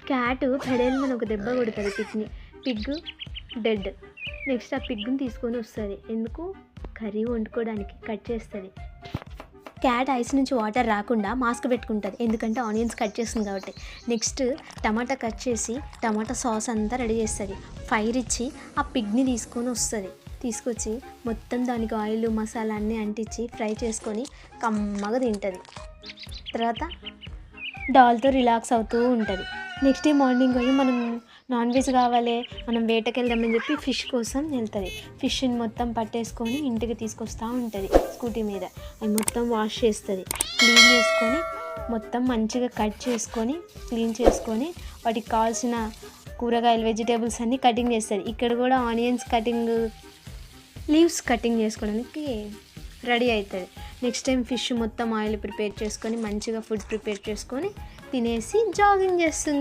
Cat ఫెడేల్మని ఒక దెబ్బ కొడుతుంది పిగ్ డెడ్. నెక్స్ట్ ఆ పిగ్గుని తీసుకొని వస్తుంది. ఎందుకు? కర్రీ వండుకోవడానికి కట్ చేస్తుంది. క్యాట్ ఐస్ నుంచి వాటర్ రాకుండా మాస్క్ పెట్టుకుంటుంది, ఎందుకంటే ఆనియన్స్ కట్ చేస్తుంది కాబట్టి. నెక్స్ట్ టమాటా కట్ చేసి టమాటా సాస్ అంతా రెడీ చేస్తుంది. ఫైర్ ఇచ్చి ఆ పిగ్ని తీసుకొచ్చి మొత్తం దానికి ఆయిల్ మసాలా అన్నీ అంటించి ఫ్రై చేసుకొని కమ్మగా తింటుంది. తర్వాత డాల్తో రిలాక్స్ అవుతూ ఉంటుంది. నెక్స్ట్ డే మార్నింగ్ పోయి మనం నాన్ వెజ్ కావాలి, మనం వేటకి వెళ్దామని చెప్పి ఫిష్ కోసం వెళ్తుంది. ఫిష్ని మొత్తం పట్టేసుకొని ఇంటికి తీసుకొస్తూ ఉంటుంది స్కూటీ మీద. అవి మొత్తం వాష్ చేస్తుంది, క్లీన్ చేసుకొని మొత్తం మంచిగా కట్ చేసుకొని క్లీన్ చేసుకొని వాటికి కావాల్సిన కూరగాయలు వెజిటేబుల్స్ అన్నీ కటింగ్ చేస్తుంది. ఇక్కడ కూడా ఆనియన్స్ కటింగ్, లీవ్స్ కటింగ్ చేసుకోవడానికి రెడీ అవుతుంది. నెక్స్ట్ టైం ఫిష్ మొత్తం ఆయిల్ ప్రిపేర్ చేసుకొని మంచిగా ఫుడ్ ప్రిపేర్ చేసుకొని తినేసి జాగింగ్ చేస్తుంది.